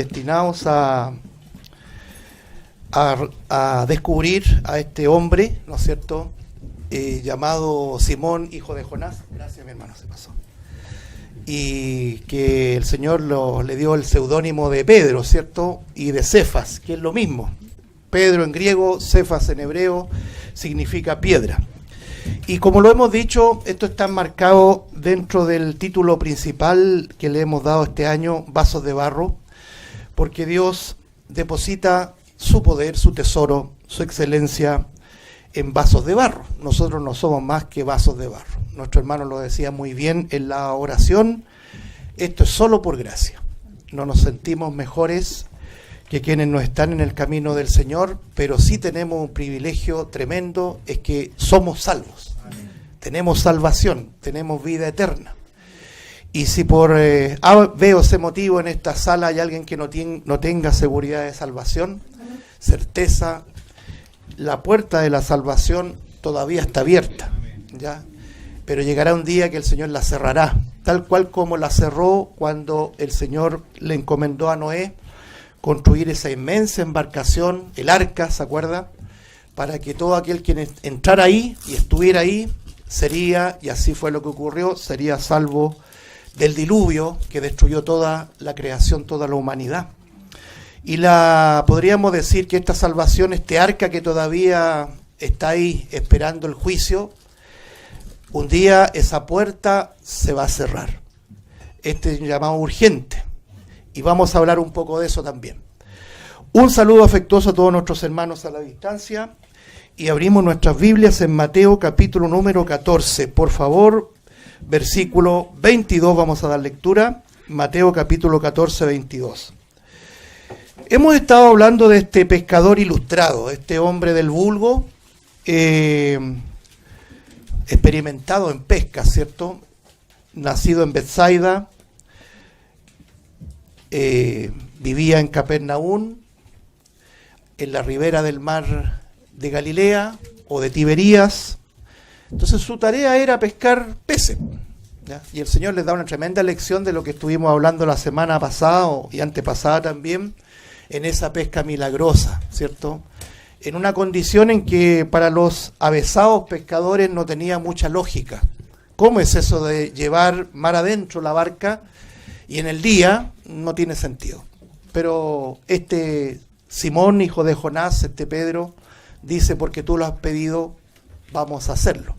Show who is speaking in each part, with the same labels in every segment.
Speaker 1: destinados a descubrir a este hombre, ¿no es cierto?, llamado Simón, hijo de Jonás. Gracias, mi hermano, se pasó. Y que el Señor le dio el seudónimo de Pedro, ¿cierto?, y de Cefas, que es lo mismo. Pedro en griego, Cefas en hebreo, significa piedra. Y como lo hemos dicho, esto está enmarcado dentro del título principal que le hemos dado este año, Vasos de Barro, porque Dios deposita su poder, su tesoro, su excelencia en vasos de barro. Nosotros no somos más que vasos de barro. Nuestro hermano lo decía muy bien en la oración, esto es solo por gracia. No nos sentimos mejores que quienes no están en el camino del Señor, pero sí tenemos un privilegio tremendo, es que somos salvos. Amén. Tenemos salvación, tenemos vida eterna. Y si por veo ese motivo en esta sala hay alguien que no tenga seguridad de salvación, certeza, la puerta de la salvación todavía está abierta, ¿ya? Pero llegará un día que el Señor la cerrará, tal cual como la cerró cuando el Señor le encomendó a Noé construir esa inmensa embarcación, el arca, ¿se acuerda?, para que todo aquel que entrara ahí y estuviera ahí sería, y así fue lo que ocurrió, sería salvo del diluvio que destruyó toda la creación, toda la humanidad. Y podríamos decir que esta salvación, este arca que todavía está ahí esperando el juicio, un día esa puerta se va a cerrar. Este es un llamado urgente. Y vamos a hablar un poco de eso también. Un saludo afectuoso a todos nuestros hermanos a la distancia. Y abrimos nuestras Biblias en Mateo capítulo número 14. Por favor, versículo 22 vamos a dar lectura. Mateo capítulo 14, 22. Hemos estado hablando de este pescador ilustrado, este hombre del vulgo, experimentado en pesca, ¿cierto? Nacido en Betsaida, vivía en Capernaum, en la ribera del mar de Galilea o de Tiberías. Entonces su tarea era pescar peces, ¿ya? Y el Señor les da una tremenda lección de lo que estuvimos hablando la semana pasada y antepasada también, en esa pesca milagrosa, ¿cierto? En una condición en que para los avesados pescadores no tenía mucha lógica. ¿Cómo es eso de llevar mar adentro la barca y en el día? No tiene sentido. Pero este Simón, hijo de Jonás, este Pedro, dice, porque tú lo has pedido, vamos a hacerlo.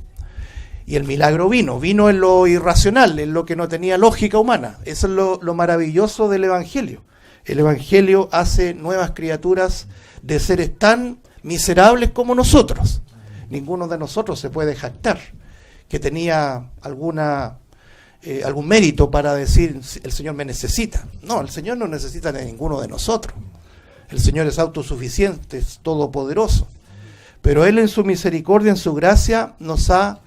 Speaker 1: Y el milagro vino en lo irracional, en lo que no tenía lógica humana. Eso es lo maravilloso del Evangelio. El Evangelio hace nuevas criaturas de seres tan miserables como nosotros. Ninguno de nosotros se puede jactar que tenía algún mérito para decir, el Señor me necesita. No, el Señor no necesita de ninguno de nosotros. El Señor es autosuficiente, es todopoderoso. Pero Él en su misericordia, en su gracia, nos ha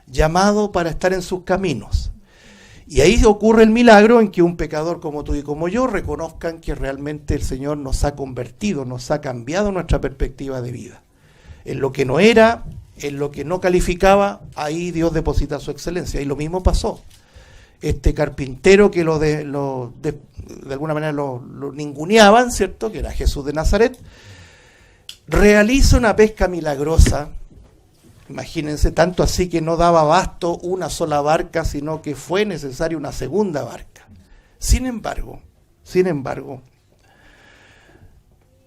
Speaker 1: llamado para estar en sus caminos. Y ahí ocurre el milagro en que un pecador como tú y como yo reconozcan que realmente el Señor nos ha convertido, nos ha cambiado nuestra perspectiva de vida. En lo que no era, en lo que no calificaba, ahí Dios deposita su excelencia. Y lo mismo pasó. Este carpintero que de alguna manera lo ninguneaban, ¿cierto?, que era Jesús de Nazaret, realiza una pesca milagrosa. Imagínense, tanto así que no daba abasto una sola barca, sino que fue necesaria una segunda barca. Sin embargo,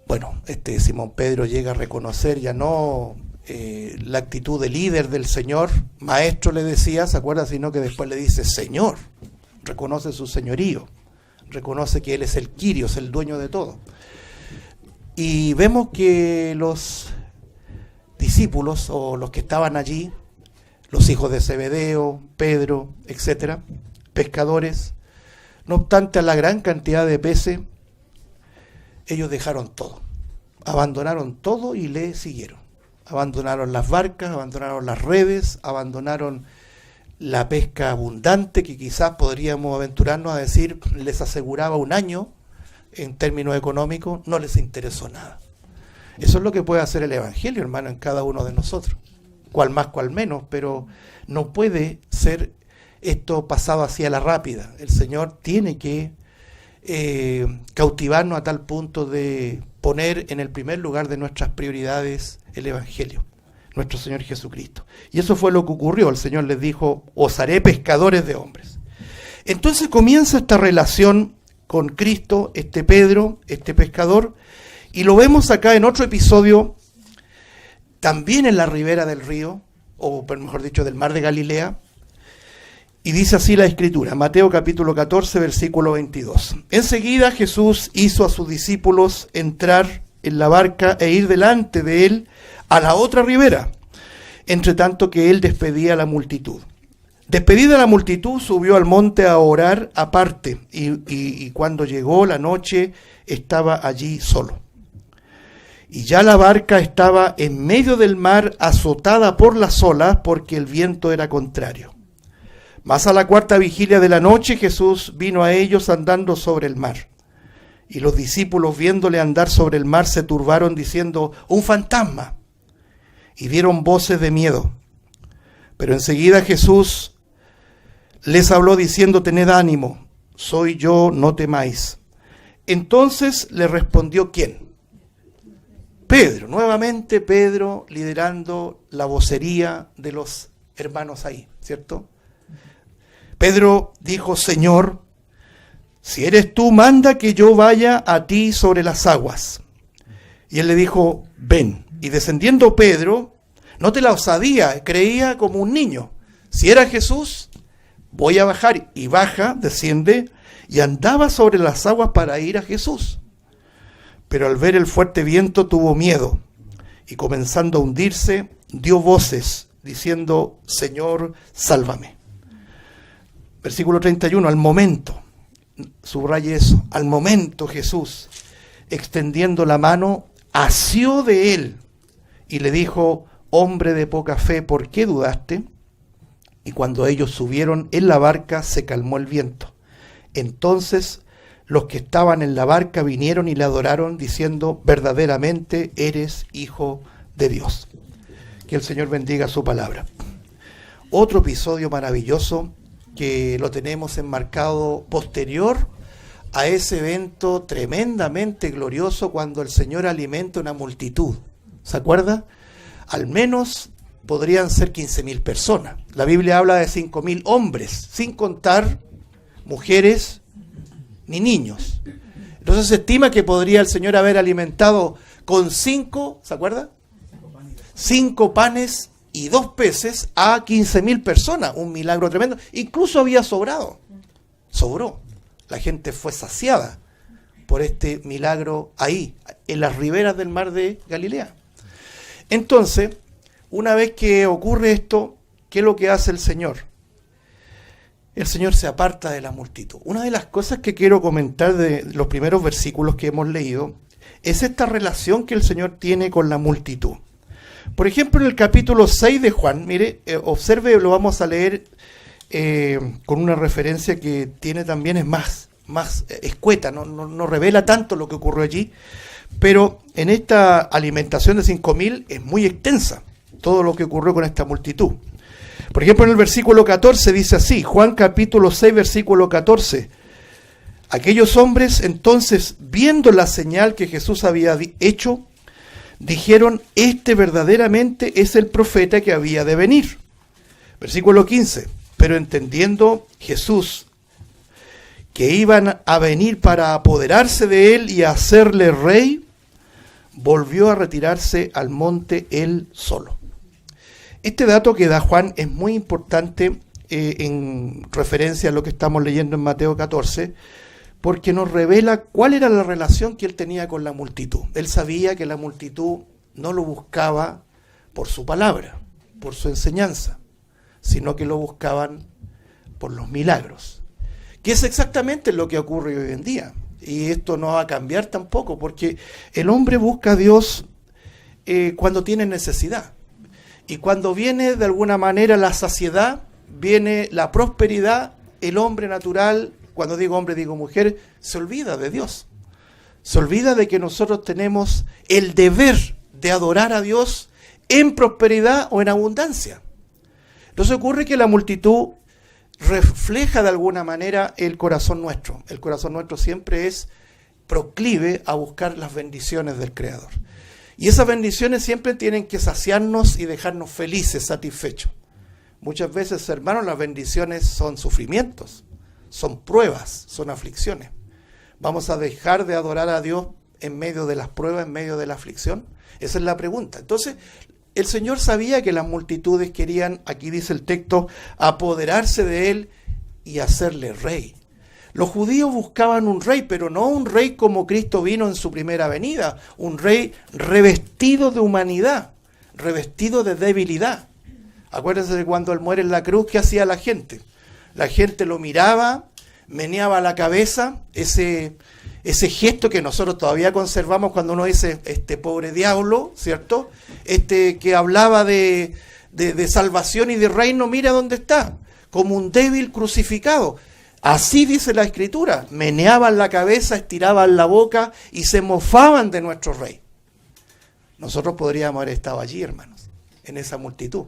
Speaker 1: bueno, Simón Pedro llega a reconocer ya no la actitud de líder del Señor, maestro le decía, ¿se acuerda? Sino que después le dice Señor, reconoce su señorío, reconoce que Él es el Kyrios, el dueño de todo. Y vemos que los discípulos o los que estaban allí, los hijos de Zebedeo, Pedro, etcétera, pescadores, no obstante a la gran cantidad de peces, ellos dejaron todo, abandonaron todo y le siguieron. Abandonaron las barcas, abandonaron las redes, abandonaron la pesca abundante que quizás podríamos aventurarnos a decir les aseguraba un año en términos económicos, no les interesó nada. Eso es lo que puede hacer el Evangelio, hermano, en cada uno de nosotros. Cual más, cual menos, pero no puede ser esto pasado así a la rápida. El Señor tiene que cautivarnos a tal punto de poner en el primer lugar de nuestras prioridades el Evangelio, nuestro Señor Jesucristo. Y eso fue lo que ocurrió. El Señor les dijo: os haré pescadores de hombres. Entonces comienza esta relación con Cristo, este Pedro, este pescador, y lo vemos acá en otro episodio, también en la ribera del río, o mejor dicho, del mar de Galilea, y dice así la Escritura, Mateo capítulo 14, versículo 22. Enseguida Jesús hizo a sus discípulos entrar en la barca e ir delante de él a la otra ribera, entre tanto que él despedía a la multitud. Despedida la multitud, subió al monte a orar aparte, y cuando llegó la noche, estaba allí solo. Y ya la barca estaba en medio del mar, azotada por las olas, porque el viento era contrario. Mas a la cuarta vigilia de la noche, Jesús vino a ellos andando sobre el mar. Y los discípulos, viéndole andar sobre el mar, se turbaron, diciendo: un fantasma. Y dieron voces de miedo. Pero enseguida Jesús les habló diciendo: tened ánimo, soy yo, no temáis. Entonces le respondió ¿quién? Pedro, nuevamente Pedro liderando la vocería de los hermanos ahí, ¿cierto? Pedro dijo: Señor, si eres tú, manda que yo vaya a ti sobre las aguas. Y él le dijo: ven. Y descendiendo Pedro, note la osadía, creía como un niño. Si era Jesús, voy a bajar. Y baja, desciende, y andaba sobre las aguas para ir a Jesús. Pero al ver el fuerte viento tuvo miedo, y comenzando a hundirse, dio voces, diciendo: Señor, sálvame. Versículo 31, al momento, subraye eso, al momento Jesús, extendiendo la mano, asió de él, y le dijo: hombre de poca fe, ¿por qué dudaste? Y cuando ellos subieron en la barca, se calmó el viento. Entonces los que estaban en la barca vinieron y le adoraron, diciendo: verdaderamente eres Hijo de Dios. Que el Señor bendiga su palabra. Otro episodio maravilloso que lo tenemos enmarcado posterior a ese evento tremendamente glorioso cuando el Señor alimenta una multitud. ¿Se acuerda? Al menos podrían ser 15.000 personas. La Biblia habla de 5.000 hombres, sin contar mujeres ni niños. Entonces se estima que podría el Señor haber alimentado con 5, ¿se acuerda? 5 panes y 2 peces a 15.000 personas. Un milagro tremendo. Incluso había sobrado. Sobró. La gente fue saciada por este milagro ahí, en las riberas del mar de Galilea. Entonces, una vez que ocurre esto, ¿qué es lo que hace el Señor? El Señor se aparta de la multitud. Una de las cosas que quiero comentar de los primeros versículos que hemos leído es esta relación que el Señor tiene con la multitud. Por ejemplo, en el capítulo 6 de Juan, mire, observe, lo vamos a leer con una referencia que tiene también, es más escueta, no revela tanto lo que ocurrió allí, pero en esta alimentación de 5.000 es muy extensa todo lo que ocurrió con esta multitud. Por ejemplo, en el versículo 14 dice así, Juan capítulo 6, versículo 14. Aquellos hombres entonces, viendo la señal que Jesús había hecho, dijeron: este verdaderamente es el profeta que había de venir. Versículo 15. Pero entendiendo Jesús que iban a venir para apoderarse de él y hacerle rey, volvió a retirarse al monte él solo. Este dato que da Juan es muy importante en referencia a lo que estamos leyendo en Mateo 14, porque nos revela cuál era la relación que él tenía con la multitud. Él sabía que la multitud no lo buscaba por su palabra, por su enseñanza, sino que lo buscaban por los milagros, que es exactamente lo que ocurre hoy en día. Y esto no va a cambiar tampoco, porque el hombre busca a Dios cuando tiene necesidad. Y cuando viene de alguna manera la saciedad, viene la prosperidad, el hombre natural, cuando digo hombre digo mujer, se olvida de Dios. Se olvida de que nosotros tenemos el deber de adorar a Dios en prosperidad o en abundancia. Entonces ocurre que la multitud refleja de alguna manera el corazón nuestro. El corazón nuestro siempre es proclive a buscar las bendiciones del Creador. Y esas bendiciones siempre tienen que saciarnos y dejarnos felices, satisfechos. Muchas veces, hermanos, las bendiciones son sufrimientos, son pruebas, son aflicciones. ¿Vamos a dejar de adorar a Dios en medio de las pruebas, en medio de la aflicción? Esa es la pregunta. Entonces, el Señor sabía que las multitudes querían, aquí dice el texto, apoderarse de Él y hacerle rey. Los judíos buscaban un rey, pero no un rey como Cristo vino en su primera venida, un rey revestido de humanidad, revestido de debilidad. Acuérdense de cuando Él muere en la cruz, ¿qué hacía la gente? La gente lo miraba, meneaba la cabeza, ese gesto que nosotros todavía conservamos cuando uno dice, este pobre diablo, ¿cierto? Que hablaba de salvación y de reino, mira dónde está, como un débil crucificado. Así dice la Escritura, meneaban la cabeza, estiraban la boca y se mofaban de nuestro rey. Nosotros podríamos haber estado allí, hermanos, en esa multitud.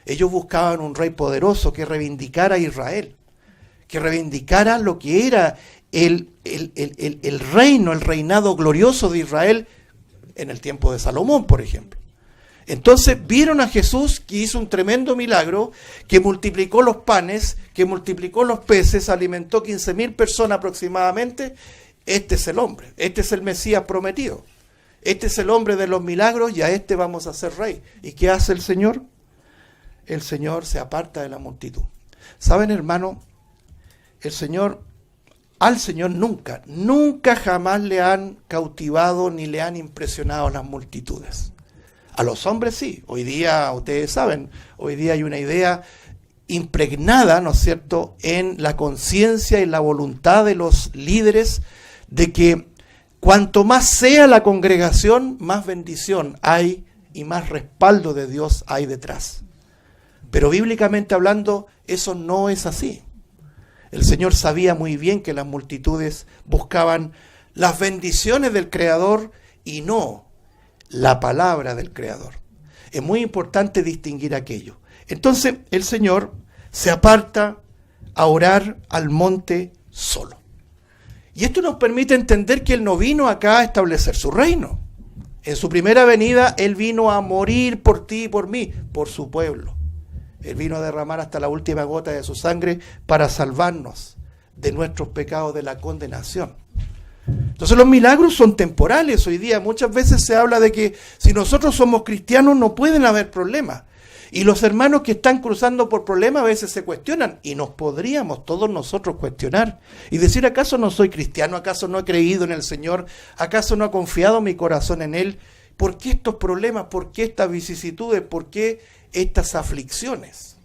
Speaker 1: Ellos buscaban un rey poderoso que reivindicara a Israel, que reivindicara lo que era el reino, el reinado glorioso de Israel en el tiempo de Salomón, por ejemplo. Entonces vieron a Jesús que hizo un tremendo milagro, que multiplicó los panes, que multiplicó los peces, alimentó 15.000 personas aproximadamente. Este es el hombre, este es el Mesías prometido. Este es el hombre de los milagros y a este vamos a hacer rey. ¿Y qué hace el Señor? El Señor se aparta de la multitud. ¿Saben, hermano? Al Señor nunca jamás le han cautivado ni le han impresionado las multitudes. A los hombres sí. Hoy día, ustedes saben, hoy día hay una idea impregnada, ¿no es cierto?, en la conciencia y la voluntad de los líderes de que cuanto más sea la congregación, más bendición hay y más respaldo de Dios hay detrás. Pero bíblicamente hablando, eso no es así. El Señor sabía muy bien que las multitudes buscaban las bendiciones del Creador y no la palabra del Creador. Es muy importante distinguir aquello. Entonces el Señor se aparta a orar al monte solo. Y esto nos permite entender que Él no vino acá a establecer su reino. En su primera venida Él vino a morir por ti y por mí, por su pueblo. Él vino a derramar hasta la última gota de su sangre para salvarnos de nuestros pecados, de la condenación. Entonces los milagros son temporales. Hoy día muchas veces se habla de que si nosotros somos cristianos no pueden haber problemas. Y los hermanos que están cruzando por problemas a veces se cuestionan. Y nos podríamos todos nosotros cuestionar. Y decir, ¿acaso no soy cristiano? ¿Acaso no he creído en el Señor? ¿Acaso no ha confiado mi corazón en Él? ¿Por qué estos problemas? ¿Por qué estas vicisitudes? ¿Por qué estas aflicciones?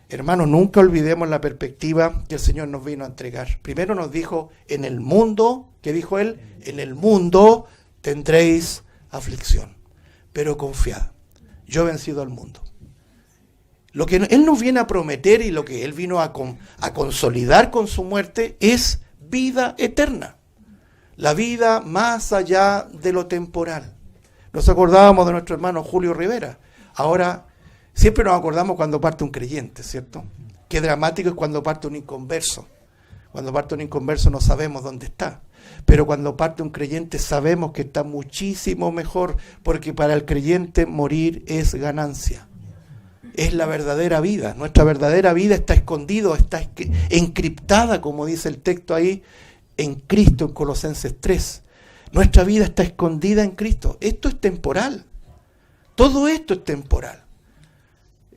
Speaker 1: Hermanos, nunca olvidemos la perspectiva que el Señor nos vino a entregar. Primero nos dijo, en el mundo, ¿qué dijo Él? En el mundo tendréis aflicción, pero confiad, yo he vencido al mundo. Lo que Él nos viene a prometer y lo que Él vino a consolidar con su muerte es vida eterna. La vida más allá de lo temporal. Nos acordábamos de nuestro hermano Julio Rivera. Ahora, siempre nos acordamos cuando parte un creyente, ¿cierto? Qué dramático es cuando parte un inconverso. Cuando parte un inconverso no sabemos dónde está. Pero cuando parte un creyente sabemos que está muchísimo mejor, porque para el creyente morir es ganancia. Es la verdadera vida. Nuestra verdadera vida está escondida, está encriptada, como dice el texto ahí, en Cristo, en Colosenses 3. Nuestra vida está escondida en Cristo. Esto es temporal. Todo esto es temporal.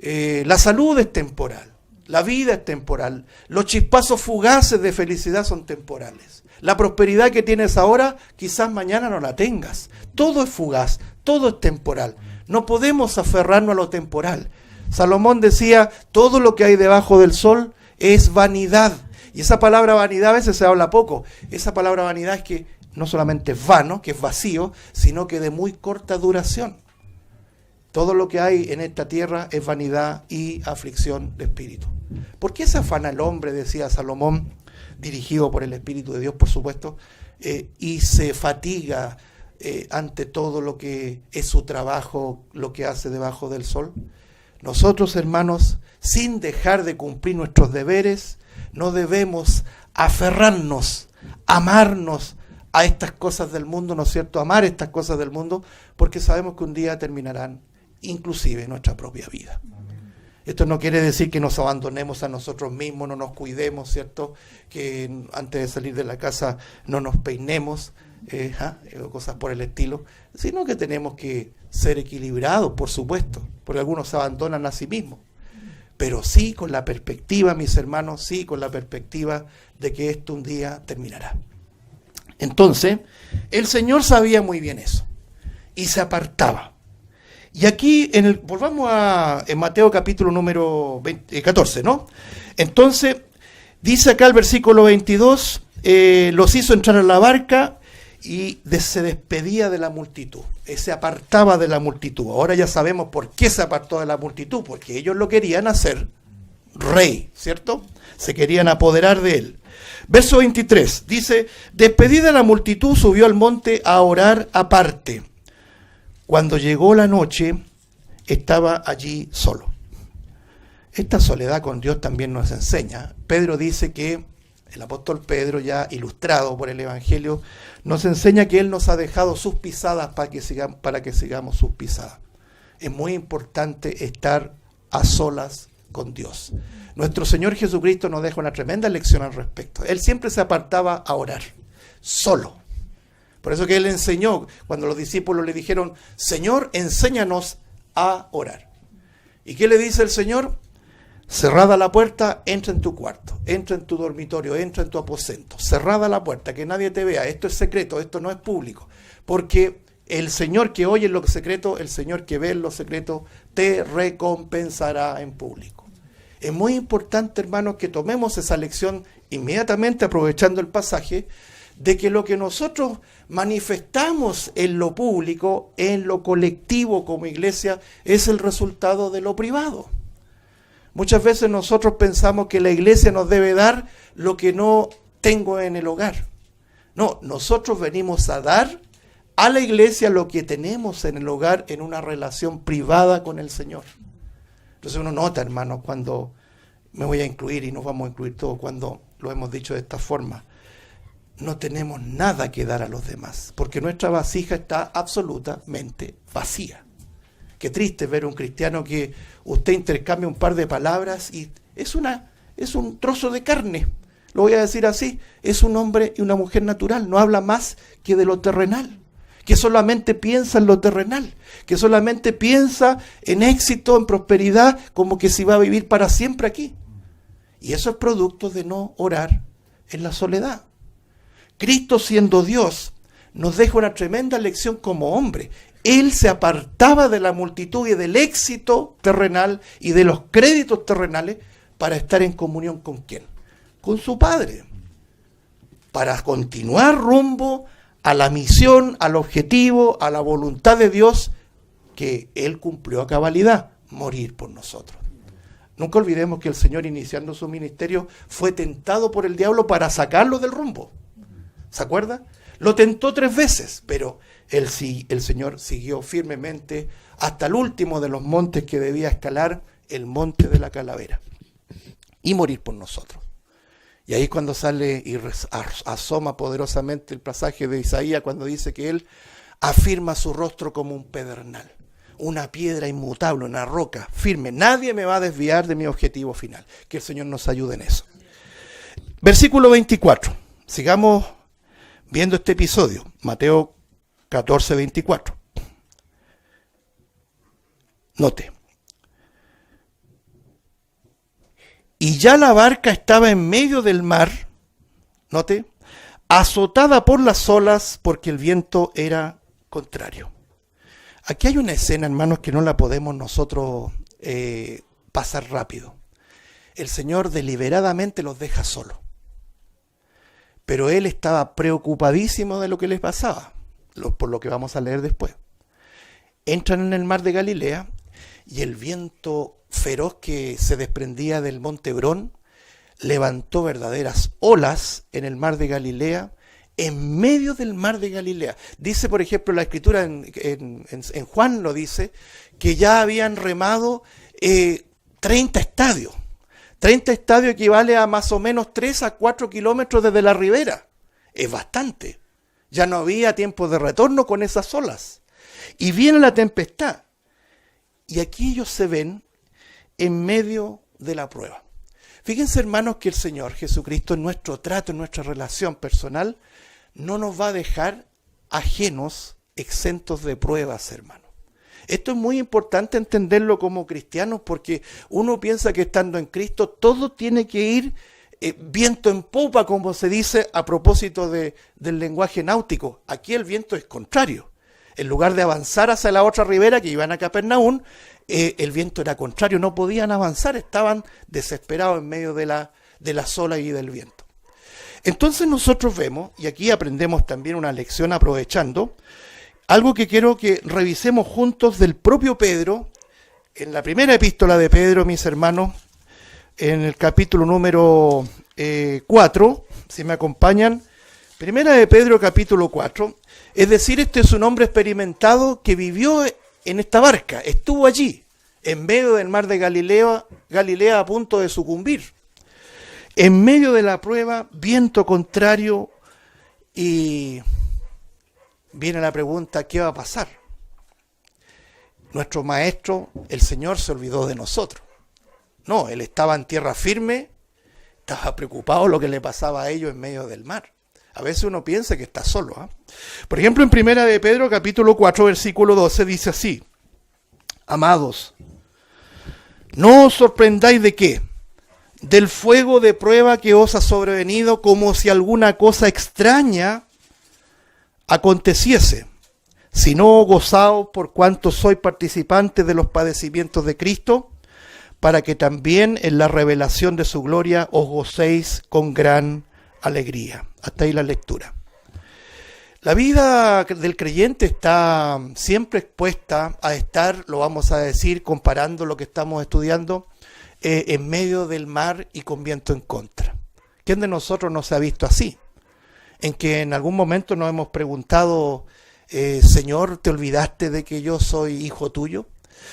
Speaker 1: La salud es temporal. La vida es temporal. Los chispazos fugaces de felicidad son temporales. La prosperidad que tienes ahora, quizás mañana no la tengas. Todo es fugaz, todo es temporal. No podemos aferrarnos a lo temporal. Salomón decía, todo lo que hay debajo del sol es vanidad. Y esa palabra vanidad a veces se habla poco. Esa palabra vanidad es que no solamente es vano, que es vacío, sino que de muy corta duración. Todo lo que hay en esta tierra es vanidad y aflicción de espíritu. ¿Por qué se afana el hombre, decía Salomón, dirigido por el Espíritu de Dios, por supuesto, y se fatiga ante todo lo que es su trabajo, lo que hace debajo del sol? Nosotros, hermanos, sin dejar de cumplir nuestros deberes, no debemos aferrarnos, amarnos a estas cosas del mundo, ¿no es cierto? Amar estas cosas del mundo, porque sabemos que un día terminarán inclusive nuestra propia vida. Esto no quiere decir que nos abandonemos a nosotros mismos, no nos cuidemos, ¿cierto? Que antes de salir de la casa no nos peinemos, cosas por el estilo, sino que tenemos que ser equilibrados, por supuesto, porque algunos se abandonan a sí mismos. Pero sí con la perspectiva, mis hermanos, sí con la perspectiva de que esto un día terminará. Entonces, el Señor sabía muy bien eso y se apartaba. Y aquí, volvamos en Mateo capítulo número 14, ¿no? Entonces, dice acá el versículo 22, los hizo entrar a la barca y se despedía de la multitud, se apartaba de la multitud. Ahora ya sabemos por qué se apartó de la multitud, porque ellos lo querían hacer rey, ¿cierto? Se querían apoderar de él. Verso 23, dice, despedida de la multitud, subió al monte a orar aparte. Cuando llegó la noche, estaba allí solo. Esta soledad con Dios también nos enseña. Pedro dice que, el apóstol Pedro, ya ilustrado por el Evangelio, nos enseña que Él nos ha dejado sus pisadas para que sigamos sus pisadas. Es muy importante estar a solas con Dios. Nuestro Señor Jesucristo nos deja una tremenda lección al respecto. Él siempre se apartaba a orar, solo. Por eso que Él enseñó, cuando los discípulos le dijeron, Señor, enséñanos a orar. ¿Y qué le dice el Señor? Cerrada la puerta, entra en tu cuarto, entra en tu dormitorio, entra en tu aposento. Cerrada la puerta, que nadie te vea. Esto es secreto, esto no es público. Porque el Señor que oye en lo secreto, el Señor que ve en lo secreto, te recompensará en público. Es muy importante, hermanos, que tomemos esa lección inmediatamente, aprovechando el pasaje, de que lo que nosotros manifestamos en lo público, en lo colectivo como iglesia, es el resultado de lo privado. Muchas veces nosotros pensamos que la iglesia nos debe dar lo que no tengo en el hogar. No, nosotros venimos a dar a la iglesia lo que tenemos en el hogar en una relación privada con el Señor. Entonces uno nota, hermanos, cuando me voy a incluir y nos vamos a incluir todos, cuando lo hemos dicho de esta forma, no tenemos nada que dar a los demás, porque nuestra vasija está absolutamente vacía. Qué triste ver un cristiano que usted intercambia un par de palabras y es un trozo de carne, lo voy a decir así, es un hombre y una mujer natural, no habla más que de lo terrenal, que solamente piensa en lo terrenal, que solamente piensa en éxito, en prosperidad, como que si va a vivir para siempre aquí. Y eso es producto de no orar en la soledad. Cristo, siendo Dios, nos deja una tremenda lección como hombre. Él se apartaba de la multitud y del éxito terrenal y de los créditos terrenales para estar en comunión con ¿quién? Con su Padre. Para continuar rumbo a la misión, al objetivo, a la voluntad de Dios que Él cumplió a cabalidad, morir por nosotros. Nunca olvidemos que el Señor, iniciando su ministerio, fue tentado por el diablo para sacarlo del rumbo. ¿Se acuerda? Lo tentó 3 veces, pero el Señor siguió firmemente hasta el último de los montes que debía escalar, el monte de la calavera, y morir por nosotros. Y ahí cuando sale y asoma poderosamente el pasaje de Isaías, cuando dice que Él afirma su rostro como un pedernal, una piedra inmutable, una roca firme. Nadie me va a desviar de mi objetivo final. Que el Señor nos ayude en eso. Versículo 24. Sigamos viendo este episodio. Mateo 14, 24. Note. Y ya la barca estaba en medio del mar, note, azotada por las olas porque el viento era contrario. Aquí hay una escena, hermanos, que no la podemos nosotros pasar rápido. El Señor deliberadamente los deja solos. Pero Él estaba preocupadísimo de lo que les pasaba, por lo que vamos a leer después. Entran en el mar de Galilea y el viento feroz que se desprendía del monte Hebrón levantó verdaderas olas en el mar de Galilea, en medio del mar de Galilea. Dice, por ejemplo, la escritura en Juan lo dice, que ya habían remado 30 estadios. 30 estadios equivale a más o menos 3 a 4 kilómetros desde la ribera. Es bastante. Ya no había tiempo de retorno con esas olas. Y viene la tempestad. Y aquí ellos se ven en medio de la prueba. Fíjense, hermanos, que el Señor Jesucristo en nuestro trato, en nuestra relación personal, no nos va a dejar ajenos, exentos de pruebas, hermanos. Esto es muy importante entenderlo como cristianos, porque uno piensa que estando en Cristo todo tiene que ir viento en popa, como se dice a propósito del lenguaje náutico. Aquí el viento es contrario. En lugar de avanzar hacia la otra ribera que iban a Capernaum, el viento era contrario, no podían avanzar, estaban desesperados en medio de las olas y del viento. Entonces nosotros vemos, y aquí aprendemos también una lección aprovechando, algo que quiero que revisemos juntos del propio Pedro, en la primera epístola de Pedro, mis hermanos, en el capítulo número 4, si me acompañan, primera de Pedro capítulo 4, es decir, este es un hombre experimentado que vivió en esta barca, estuvo allí, en medio del mar de Galilea a punto de sucumbir. En medio de la prueba, viento contrario, y viene la pregunta, ¿qué va a pasar? Nuestro maestro, el Señor, se olvidó de nosotros. No, él estaba en tierra firme, estaba preocupado lo que le pasaba a ellos en medio del mar. A veces uno piensa que está solo, ¿eh? Por ejemplo, en primera de Pedro, capítulo 4, versículo 12, dice así: amados, no os sorprendáis de qué, del fuego de prueba que os ha sobrevenido, como si alguna cosa extraña aconteciese, sino gozaos por cuanto sois participantes de los padecimientos de Cristo, para que también en la revelación de su gloria os gocéis con gran alegría. Hasta ahí la lectura. La vida del creyente está siempre expuesta a estar, lo vamos a decir, comparando lo que estamos estudiando, en medio del mar y con viento en contra. ¿Quién de nosotros no se ha visto así? En que en algún momento nos hemos preguntado, Señor, ¿te olvidaste de que yo soy hijo tuyo?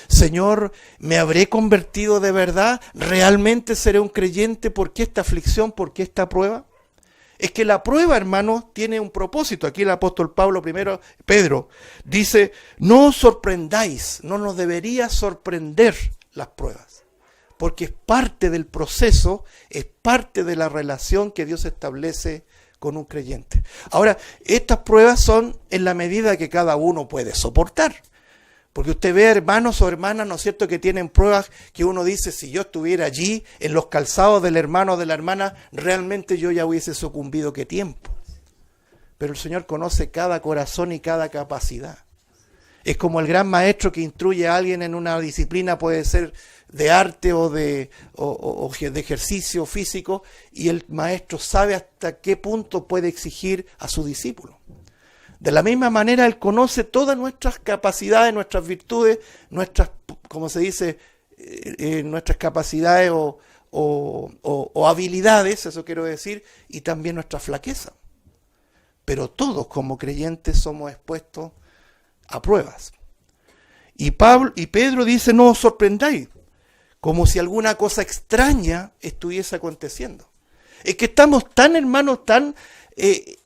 Speaker 1: Señor, ¿me habré convertido de verdad? ¿Realmente seré un creyente? ¿Por qué esta aflicción? ¿Por qué esta prueba? Es que la prueba, hermanos, tiene un propósito. Aquí el apóstol Pedro, dice, no os sorprendáis, no nos debería sorprender las pruebas, porque es parte del proceso, es parte de la relación que Dios establece con un creyente. Ahora, estas pruebas son en la medida que cada uno puede soportar. Porque usted ve hermanos o hermanas, ¿no es cierto?, que tienen pruebas que uno dice, si yo estuviera allí, en los calzados del hermano o de la hermana, realmente yo ya hubiese sucumbido, ¿qué tiempo? Pero el Señor conoce cada corazón y cada capacidad. Es como el gran maestro que instruye a alguien en una disciplina, puede ser de arte o de ejercicio físico, y el maestro sabe hasta qué punto puede exigir a su discípulo. De la misma manera, Él conoce todas nuestras capacidades, nuestras virtudes, nuestras, como se dice, nuestras capacidades o habilidades, eso quiero decir, y también nuestra flaqueza. Pero todos como creyentes somos expuestos a pruebas. Y Pedro dice, no os sorprendáis, como si alguna cosa extraña estuviese aconteciendo. Es que estamos tan, hermanos, tan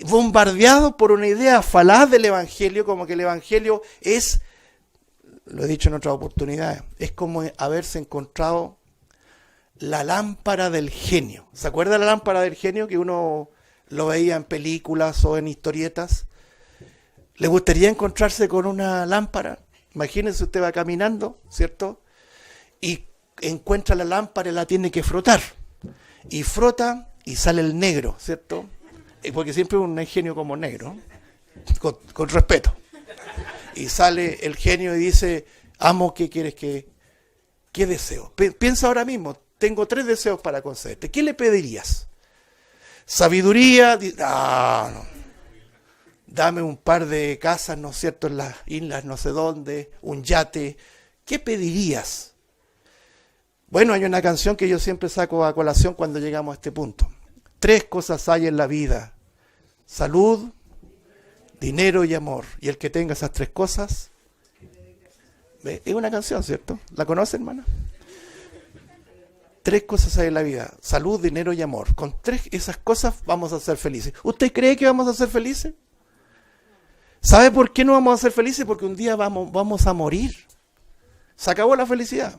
Speaker 1: bombardeados por una idea falaz del Evangelio, como que el Evangelio es, lo he dicho en otras oportunidades, es como haberse encontrado la lámpara del genio. ¿Se acuerda la lámpara del genio que uno lo veía en películas o en historietas? ¿Le gustaría encontrarse con una lámpara? Imagínense, usted va caminando, ¿cierto? Y encuentra la lámpara y la tiene que frotar. Y frota y sale el negro, ¿cierto? Porque siempre es un genio como negro, con respeto. Y sale el genio y dice, amo, ¿qué quieres qué deseo? Piensa ahora mismo, tengo 3 deseos para concederte. ¿Qué le pedirías? Sabiduría, no. Dame un par de casas, ¿no es cierto?, en las islas no sé dónde, un yate. ¿Qué pedirías? Bueno, hay una canción que yo siempre saco a colación cuando llegamos a este punto. 3 cosas hay en la vida: salud, dinero y amor. Y el que tenga esas 3 cosas, es una canción, ¿cierto? ¿La conoce, hermana? 3 cosas hay en la vida: salud, dinero y amor. Con 3 esas cosas vamos a ser felices. ¿Usted cree que vamos a ser felices? ¿Sabe por qué no vamos a ser felices? Porque un día vamos a morir. Se acabó la felicidad.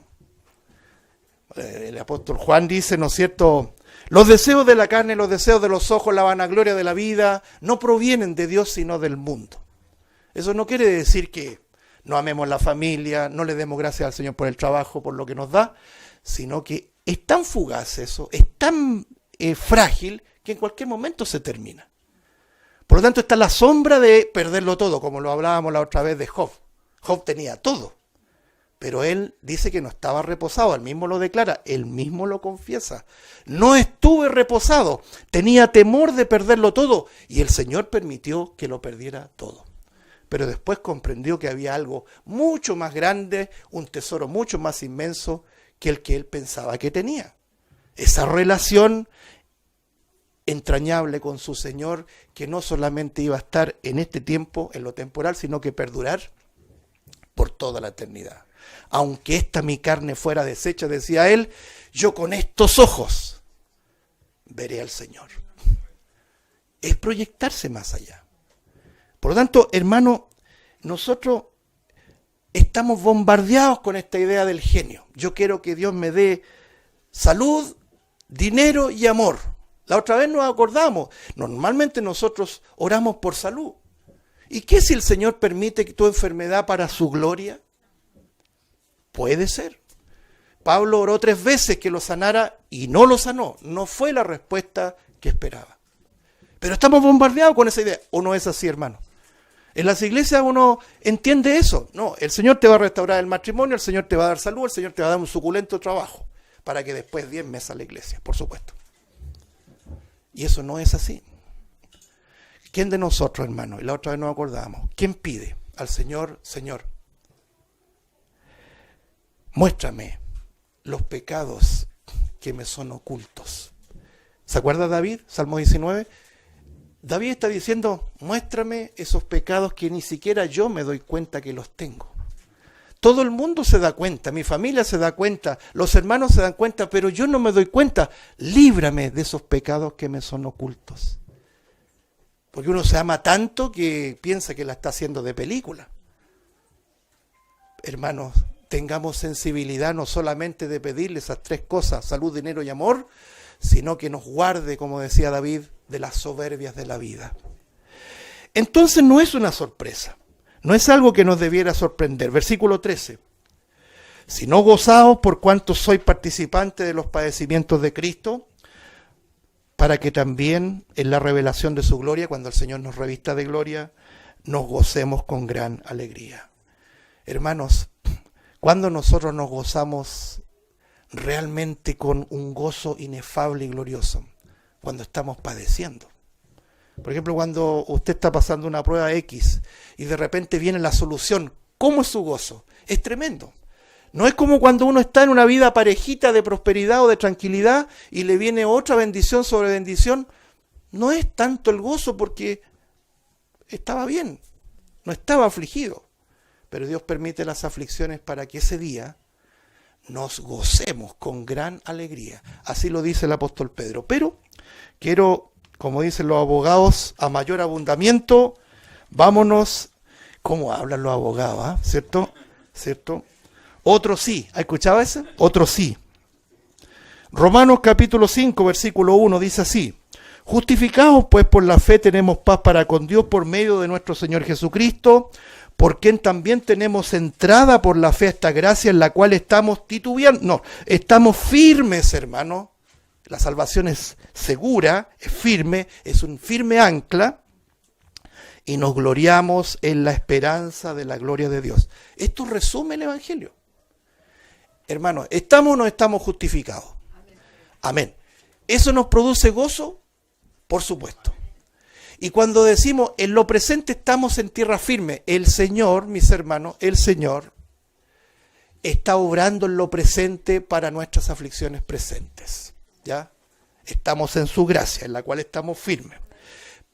Speaker 1: El apóstol Juan dice, ¿no es cierto?, los deseos de la carne, los deseos de los ojos, la vanagloria de la vida, no provienen de Dios sino del mundo. Eso no quiere decir que no amemos la familia, no le demos gracias al Señor por el trabajo, por lo que nos da, sino que es tan fugaz eso, es tan frágil, que en cualquier momento se termina. Por lo tanto, está la sombra de perderlo todo, como lo hablábamos la otra vez de Job. Job tenía todo, pero él dice que no estaba reposado, él mismo lo declara, él mismo lo confiesa. No estuve reposado, tenía temor de perderlo todo, y el Señor permitió que lo perdiera todo. Pero después comprendió que había algo mucho más grande, un tesoro mucho más inmenso que el que él pensaba que tenía. Esa relación entrañable con su Señor, que no solamente iba a estar en este tiempo, en lo temporal, sino que perdurar por toda la eternidad. Aunque esta mi carne fuera deshecha, decía él, yo con estos ojos veré al Señor. Es proyectarse más allá. Por lo tanto, hermano, nosotros estamos bombardeados con esta idea del genio. Yo quiero que Dios me dé salud, dinero y amor. La otra vez nos acordamos, normalmente nosotros oramos por salud. ¿Y qué si el Señor permite tu enfermedad para su gloria? Puede ser. Pablo oró 3 veces que lo sanara y no lo sanó. No fue la respuesta que esperaba. Pero estamos bombardeados con esa idea. ¿O no es así, hermano? En las iglesias uno entiende eso. No, el Señor te va a restaurar el matrimonio, el Señor te va a dar salud, el Señor te va a dar un suculento trabajo, para que después diezmes a la iglesia, por supuesto. Y eso no es así. ¿Quién de nosotros, hermano? Y la otra vez nos acordamos. ¿Quién pide al Señor, Señor, muéstrame los pecados que me son ocultos? ¿Se acuerda David? Salmo 19. David está diciendo, muéstrame esos pecados que ni siquiera yo me doy cuenta que los tengo. Todo el mundo se da cuenta, mi familia se da cuenta, los hermanos se dan cuenta, pero yo no me doy cuenta. Líbrame de esos pecados que me son ocultos. Porque uno se ama tanto que piensa que la está haciendo de película. Hermanos, tengamos sensibilidad no solamente de pedirle esas 3 cosas, salud, dinero y amor, sino que nos guarde, como decía David, de las soberbias de la vida. Entonces no es una sorpresa, no es algo que nos debiera sorprender. Versículo 13. Si no gozaos por cuanto sois participantes de los padecimientos de Cristo, para que también en la revelación de su gloria, cuando el Señor nos revista de gloria, nos gocemos con gran alegría. Hermanos, cuando nosotros nos gozamos realmente con un gozo inefable y glorioso, cuando estamos padeciendo. Por ejemplo, cuando usted está pasando una prueba X y de repente viene la solución, ¿cómo es su gozo? Es tremendo. No es como cuando uno está en una vida parejita de prosperidad o de tranquilidad y le viene otra bendición sobre bendición. No es tanto el gozo porque estaba bien, no estaba afligido. Pero Dios permite las aflicciones para que ese día nos gocemos con gran alegría. Así lo dice el apóstol Pedro. Pero quiero, como dicen los abogados, a mayor abundamiento, vámonos, ¿cómo hablan los abogados? ¿Cierto? ¿Cierto? Otro sí. ¿Ha escuchado ese? Otro sí. Romanos capítulo 5, versículo 1 dice así: justificados pues por la fe tenemos paz para con Dios por medio de nuestro Señor Jesucristo, por quien también tenemos entrada por la fe a esta gracia en la cual estamos titubeando. No, estamos firmes, hermano. La salvación es segura, es firme, es un firme ancla, y nos gloriamos en la esperanza de la gloria de Dios. Esto resume el Evangelio. Hermano, ¿estamos o no estamos justificados? Amén. ¿Eso nos produce gozo? Por supuesto. Y cuando decimos en lo presente estamos en tierra firme, el Señor, mis hermanos, el Señor está obrando en lo presente para nuestras aflicciones presentes. ¿Ya? Estamos en su gracia, en la cual estamos firmes.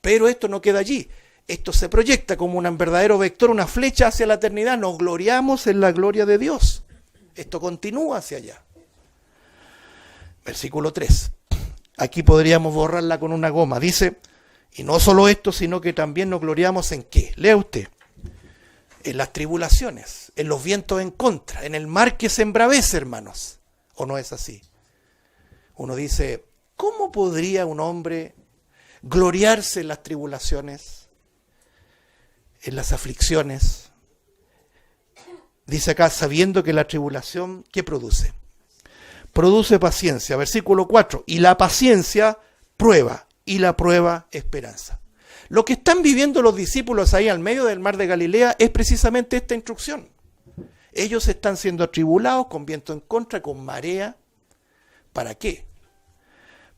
Speaker 1: Pero esto no queda allí. Esto se proyecta como un verdadero vector, una flecha hacia la eternidad. Nos gloriamos en la gloria de Dios. Esto continúa hacia allá. versículo 3. Aquí podríamos borrarla con una goma. Dice, y no solo esto, sino que también nos gloriamos en ¿qué? Lea usted. En las tribulaciones, en los vientos en contra, en el mar que se embravece, hermanos. ¿O no es así? Uno dice, ¿cómo podría un hombre gloriarse en las tribulaciones, en las aflicciones? Dice acá, sabiendo que la tribulación, ¿qué produce? Produce paciencia. Versículo 4. Y la paciencia, prueba. Y la prueba, esperanza. Lo que están viviendo los discípulos ahí al medio del mar de Galilea es precisamente esta instrucción. Ellos están siendo atribulados con viento en contra, con marea. ¿Para qué?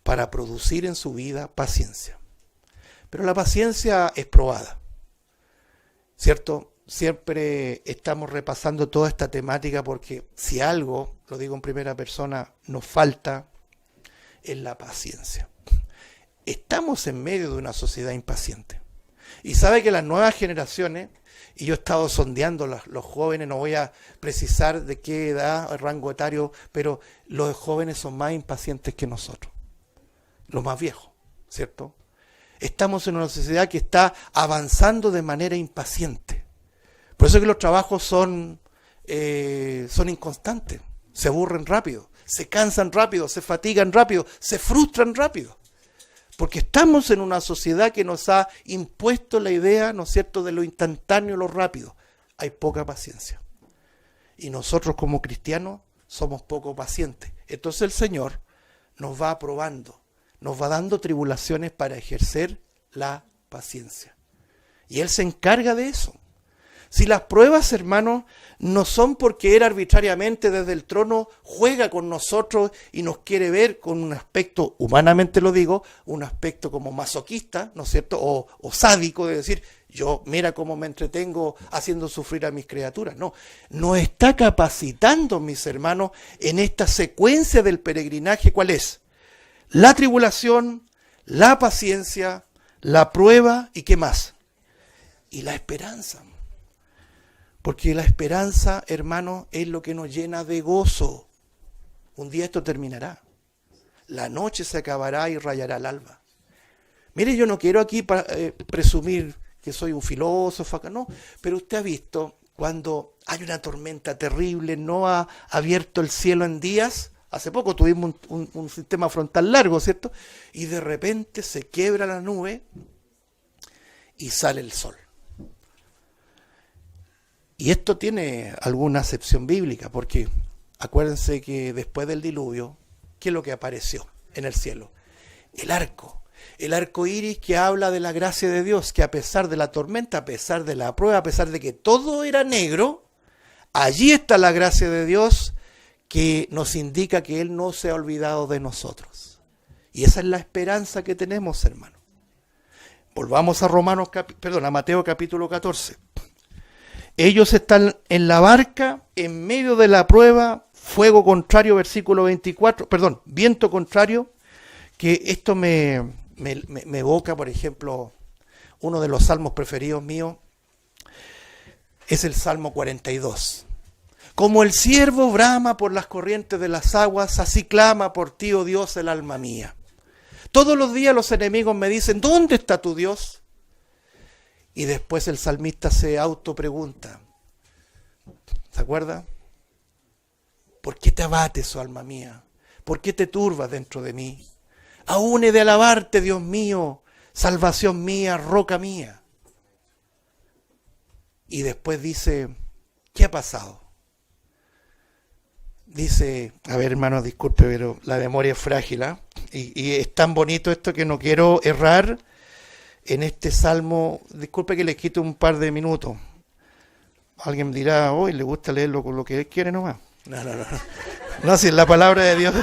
Speaker 1: Para producir en su vida paciencia. Pero la paciencia es probada, ¿cierto? Siempre estamos repasando toda esta temática porque si algo, lo digo en primera persona, nos falta es la paciencia. Estamos en medio de una sociedad impaciente. Y sabe que las nuevas generaciones, y yo he estado sondeando los jóvenes, no voy a precisar de qué edad, rango etario, pero los jóvenes son más impacientes que nosotros, los más viejos, ¿cierto? Estamos en una sociedad que está avanzando de manera impaciente. Por eso es que los trabajos son inconstantes, se aburren rápido, se cansan rápido, se fatigan rápido, se frustran rápido. Porque estamos en una sociedad que nos ha impuesto la idea, ¿no es cierto?, de lo instantáneo, lo rápido. Hay poca paciencia. Y nosotros como cristianos somos poco pacientes. Entonces el Señor nos va probando, nos va dando tribulaciones para ejercer la paciencia. Y Él se encarga de eso. Si las pruebas, hermanos, no son porque Él arbitrariamente desde el trono juega con nosotros y nos quiere ver con un aspecto, humanamente lo digo, un aspecto como masoquista, ¿no es cierto? O sádico, de decir, yo mira cómo me entretengo haciendo sufrir a mis criaturas. No, nos está capacitando, mis hermanos, en esta secuencia del peregrinaje. ¿Cuál es? La tribulación, la paciencia, la prueba y ¿qué más? Y la esperanza. Porque la esperanza, hermano, es lo que nos llena de gozo. Un día esto terminará. La noche se acabará y rayará el alba. Mire, yo no quiero aquí presumir que soy un filósofo acá, no. Pero usted ha visto cuando hay una tormenta terrible, no ha abierto el cielo en días. Hace poco tuvimos un sistema frontal largo, ¿cierto? Y de repente se quiebra la nube y sale el sol. Y esto tiene alguna acepción bíblica, porque acuérdense que después del diluvio, ¿qué es lo que apareció en el cielo? El arco iris que habla de la gracia de Dios, que a pesar de la tormenta, a pesar de la prueba, a pesar de que todo era negro, allí está la gracia de Dios que nos indica que Él no se ha olvidado de nosotros. Y esa es la esperanza que tenemos, hermano. Volvamos a Mateo capítulo 14. Ellos están en la barca, en medio de la prueba, fuego contrario, versículo 24, viento contrario, que esto me evoca, por ejemplo, uno de los salmos preferidos míos, es el Salmo 42. Como el ciervo brama por las corrientes de las aguas, así clama por ti, oh Dios, el alma mía. Todos los días los enemigos me dicen, ¿dónde está tu Dios? Y después el salmista se autopregunta, ¿se acuerda? ¿Por qué te abates, oh alma mía? ¿Por qué te turbas dentro de mí? Aún he de alabarte, Dios mío, salvación mía, roca mía. Y después dice, ¿qué ha pasado? Dice, a ver hermanos, disculpe, pero la memoria es frágil, ¿eh? Y es tan bonito esto que no quiero errar en este salmo. Disculpe que les quito un par de minutos. Alguien dirá, hoy le gusta leerlo con lo que él quiere nomás. No. No, si es la palabra de Dios.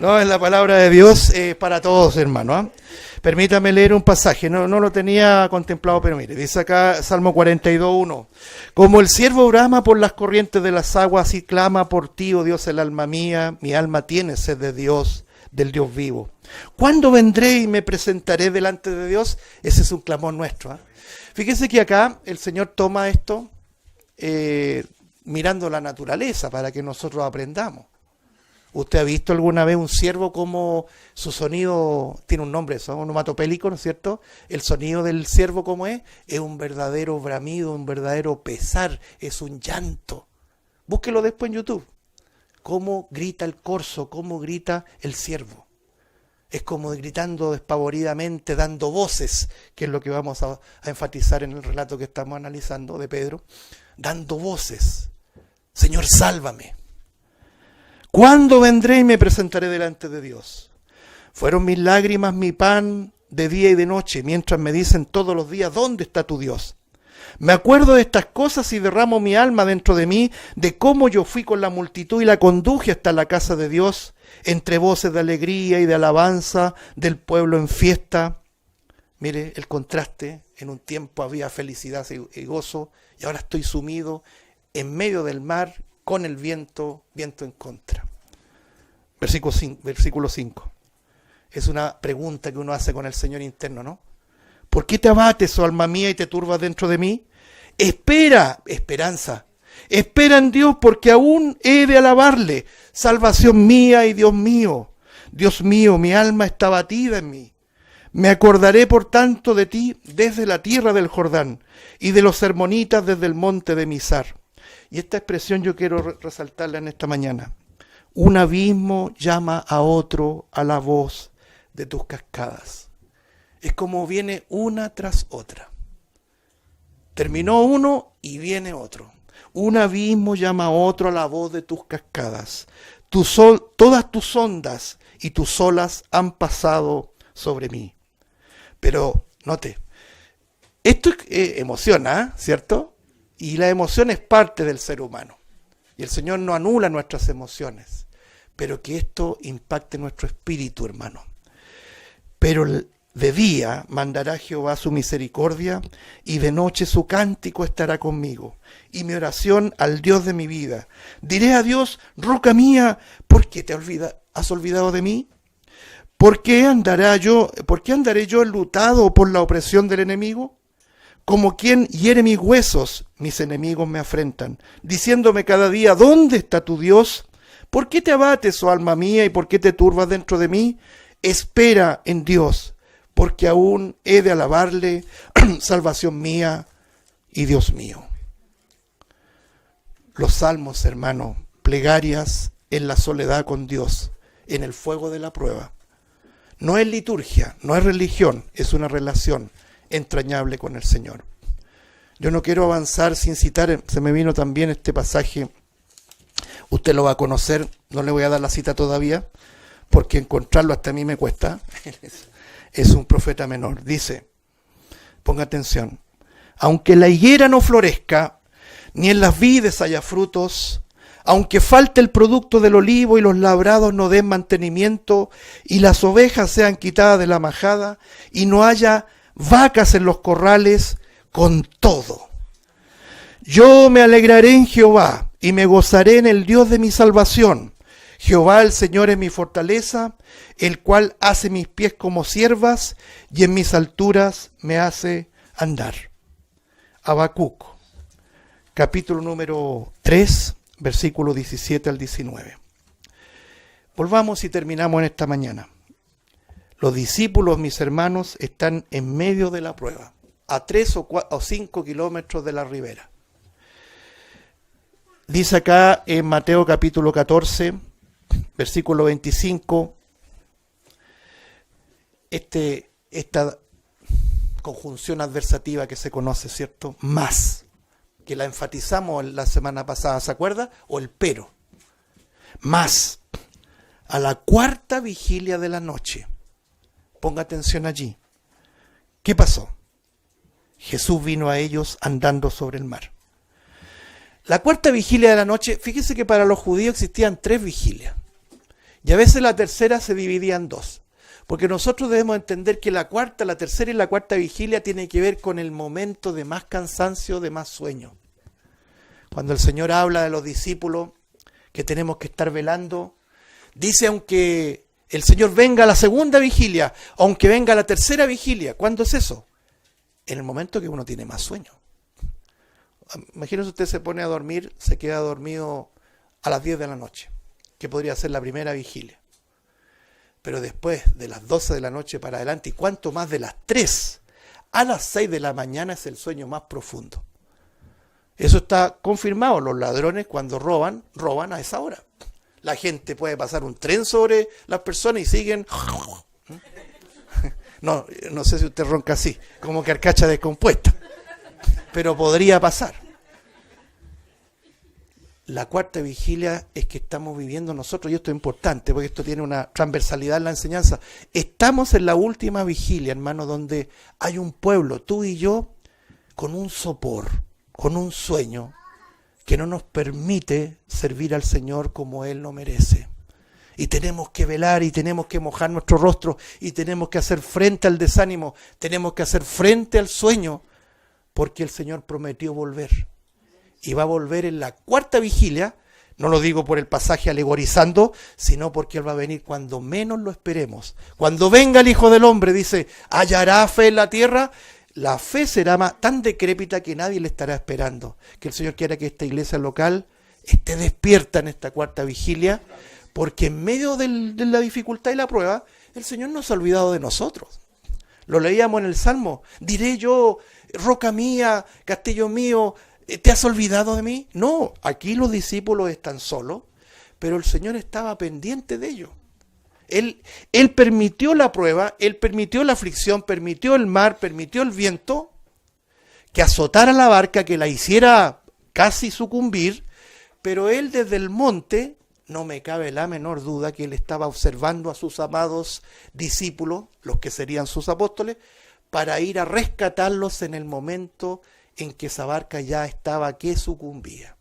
Speaker 1: No, es la palabra de Dios para todos, hermano, ¿eh? Permítame leer un pasaje, no lo tenía contemplado, pero mire, dice acá Salmo 42:1. Como el ciervo brama por las corrientes de las aguas, así clama por ti, oh Dios, el alma mía. Mi alma tiene sed de Dios, del Dios vivo. ¿Cuándo vendré y me presentaré delante de Dios? Ese es un clamor nuestro, ¿eh? Fíjese que acá el Señor toma esto mirando la naturaleza para que nosotros aprendamos. ¿Usted ha visto alguna vez un ciervo como su sonido tiene un nombre, es onomatopélico, ¿no es cierto? El sonido del ciervo, ¿cómo es? Es un verdadero bramido, un verdadero pesar, es un llanto. Búsquelo después en YouTube. Cómo grita el corzo, cómo grita el ciervo. Es como gritando despavoridamente, dando voces, que es lo que vamos a enfatizar en el relato que estamos analizando de Pedro. Dando voces. Señor, sálvame. ¿Cuándo vendré y me presentaré delante de Dios? Fueron mis lágrimas mi pan de día y de noche, mientras me dicen todos los días, ¿dónde está tu Dios? Me acuerdo de estas cosas y derramo mi alma dentro de mí, de cómo yo fui con la multitud y la conduje hasta la casa de Dios, entre voces de alegría y de alabanza del pueblo en fiesta. Mire el contraste, en un tiempo había felicidad y gozo, y ahora estoy sumido en medio del mar, con el viento en contra. Versículo 5. Es una pregunta que uno hace con el Señor interno, ¿no? ¿Por qué te abates, oh alma mía, y te turbas dentro de mí? Espera, esperanza. Espera en Dios, porque aún he de alabarle. Salvación mía y Dios mío. Dios mío, mi alma está batida en mí. Me acordaré, por tanto, de ti desde la tierra del Jordán y de los hermonitas desde el monte de Mizar. Y esta expresión yo quiero resaltarla en esta mañana. Un abismo llama a otro a la voz de tus cascadas. Es como viene una tras otra. Terminó uno y viene otro. Un abismo llama a otro a la voz de tus cascadas. Todas tus ondas y tus olas han pasado sobre mí. Pero, note, esto emociona, ¿cierto? Y la emoción es parte del ser humano. Y el Señor no anula nuestras emociones. Pero que esto impacte nuestro espíritu, hermano. Pero de día mandará Jehová su misericordia, y de noche su cántico estará conmigo, y mi oración al Dios de mi vida. Diré a Dios, roca mía, ¿por qué has olvidado de mí? ¿Por qué andaré yo enlutado por la opresión del enemigo? Como quien hiere mis huesos, mis enemigos me afrentan, diciéndome cada día, ¿dónde está tu Dios? ¿Por qué te abates, oh alma mía, y por qué te turbas dentro de mí? Espera en Dios, porque aún he de alabarle, salvación mía y Dios mío. Los salmos, hermano, plegarias en la soledad con Dios, en el fuego de la prueba. No es liturgia, no es religión, es una relación entrañable con el Señor. Yo no quiero avanzar sin citar, se me vino también este pasaje, usted lo va a conocer, no le voy a dar la cita todavía, porque encontrarlo hasta a mí me cuesta. Es un profeta menor, dice, ponga atención, aunque la higuera no florezca, ni en las vides haya frutos, aunque falte el producto del olivo y los labrados no den mantenimiento, y las ovejas sean quitadas de la majada, y no haya vacas en los corrales, con todo yo me alegraré en Jehová, y me gozaré en el Dios de mi salvación. Jehová el Señor es mi fortaleza, el cual hace mis pies como ciervas, y en mis alturas me hace andar. Habacuc, capítulo número 3, versículo 17 al 19. Volvamos y terminamos en esta mañana. Los discípulos, mis hermanos, están en medio de la prueba, a 3 o 5 kilómetros de la ribera. Dice acá en Mateo capítulo 14, versículo 25, esta conjunción adversativa que se conoce, ¿cierto? Más, que la enfatizamos la semana pasada, ¿se acuerda? O el pero. Más, a la cuarta vigilia de la noche. Ponga atención allí. ¿Qué pasó? Jesús vino a ellos andando sobre el mar. La cuarta vigilia de la noche, fíjese que para los judíos existían 3 vigilias. Y a veces la tercera se dividía en 2. Porque nosotros debemos entender que la tercera y la cuarta vigilia tiene que ver con el momento de más cansancio, de más sueño. Cuando el Señor habla de los discípulos que tenemos que estar velando, dice aunque el Señor venga a la segunda vigilia, aunque venga a la tercera vigilia. ¿Cuándo es eso? En el momento que uno tiene más sueño. Imagínese usted se pone a dormir, se queda dormido a las 10 de la noche. que podría ser la primera vigilia. Pero después de las 12 de la noche para adelante, y cuanto más de las 3 a las 6 de la mañana, es el sueño más profundo. Eso está confirmado. Los ladrones, cuando roban, roban a esa hora. La gente puede pasar un tren sobre las personas y siguen. No sé si usted ronca así, como carcacha descompuesta, pero podría pasar. La cuarta vigilia es que estamos viviendo nosotros, y esto es importante porque esto tiene una transversalidad en la enseñanza. Estamos en la última vigilia, hermano, donde hay un pueblo, tú y yo, con un sopor, con un sueño que no nos permite servir al Señor como Él lo merece. Y tenemos que velar, y tenemos que mojar nuestro rostro, y tenemos que hacer frente al desánimo, tenemos que hacer frente al sueño, porque el Señor prometió volver. Y va a volver en la cuarta vigilia, no lo digo por el pasaje alegorizando, sino porque Él va a venir cuando menos lo esperemos. Cuando venga el Hijo del Hombre, dice, ¿hallará fe en la tierra? La fe será tan decrépita que nadie le estará esperando. Que el Señor quiera que esta iglesia local esté despierta en esta cuarta vigilia, porque en medio de la dificultad y la prueba, el Señor no se ha olvidado de nosotros. Lo leíamos en el Salmo, diré yo, roca mía, castillo mío, ¿te has olvidado de mí? No, aquí los discípulos están solos, pero el Señor estaba pendiente de ellos. Él permitió la prueba, Él permitió la aflicción, permitió el mar, permitió el viento, que azotara la barca, que la hiciera casi sucumbir, pero Él desde el monte, no me cabe la menor duda que Él estaba observando a sus amados discípulos, los que serían sus apóstoles, para ir a rescatarlos en el momento en que esa barca ya estaba que sucumbía.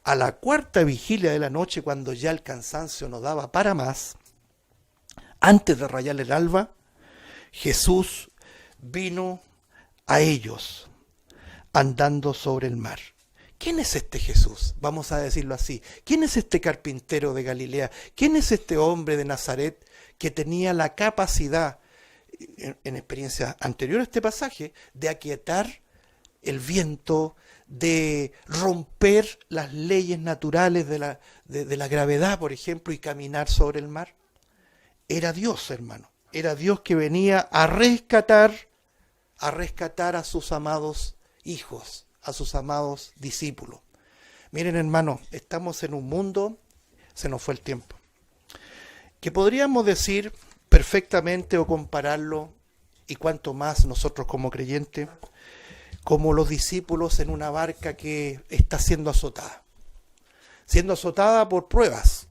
Speaker 1: A la cuarta vigilia de la noche, cuando ya el cansancio no daba para más, antes de rayar el alba, Jesús vino a ellos andando sobre el mar. ¿Quién es este Jesús? Vamos a decirlo así. ¿Quién es este carpintero de Galilea? ¿Quién es este hombre de Nazaret que tenía la capacidad, en experiencia anterior a este pasaje, de aquietar el viento, de romper las leyes naturales de la gravedad, por ejemplo, y caminar sobre el mar? Era Dios, hermano. Era Dios que venía a rescatar a sus amados hijos, a sus amados discípulos. Miren, hermano, estamos en un mundo, se nos fue el tiempo, que podríamos decir perfectamente o compararlo, y cuanto más nosotros como creyentes, como los discípulos en una barca que está siendo azotada por pruebas.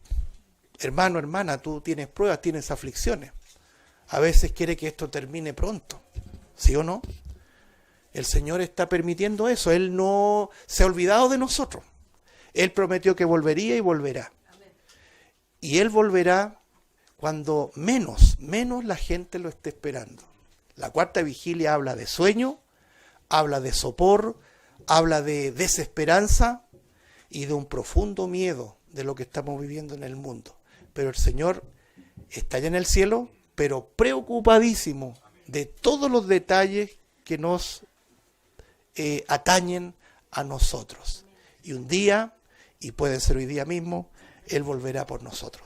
Speaker 1: Hermano, hermana, tú tienes pruebas, tienes aflicciones. A veces quiere que esto termine pronto, ¿sí o no? El Señor está permitiendo eso. Él no se ha olvidado de nosotros. Él prometió que volvería y volverá. Y Él volverá cuando menos la gente lo esté esperando. La cuarta vigilia habla de sueño, habla de sopor, habla de desesperanza y de un profundo miedo de lo que estamos viviendo en el mundo. Pero el Señor está allá en el cielo, pero preocupadísimo de todos los detalles que nos atañen a nosotros. Y un día, y puede ser hoy día mismo, Él volverá por nosotros.